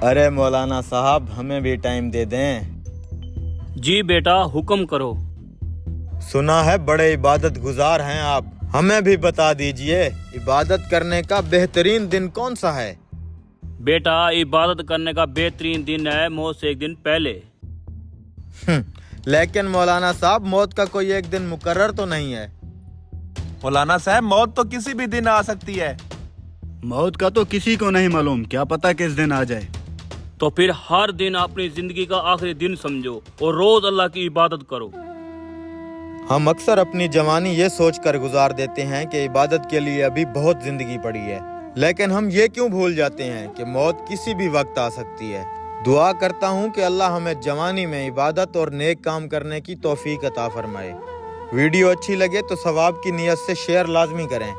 अरे मौलाना साहब, हमें भी टाइम दे दें। जी बेटा, हुक्म करो। सुना है बड़े इबादत गुजार हैं आप, हमें भी बता दीजिए इबादत करने का बेहतरीन दिन कौन सा है। बेटा, इबादत करने का बेहतरीन दिन है मौत से एक दिन पहले। लेकिन मौलाना साहब, मौत का कोई एक दिन मुकर्रर तो नहीं है। मौलाना साहब, मौत तो किसी भी दिन आ सकती है। मौत का तो किसी को नहीं मालूम, क्या पता किस दिन आ जाए। तो फिर हर दिन अपनी जिंदगी का आखिरी दिन समझो और रोज अल्लाह की इबादत करो। हम अक्सर अपनी जवानी ये सोचकर गुजार देते हैं कि इबादत के लिए अभी बहुत जिंदगी पड़ी है, लेकिन हम ये क्यों भूल जाते हैं कि मौत किसी भी वक्त आ सकती है। दुआ करता हूँ कि अल्लाह हमें जवानी में इबादत और नेक काम करने की तौफीक अता फरमाए। वीडियो अच्छी लगे तो सवाब की नियत से शेयर लाजमी करें।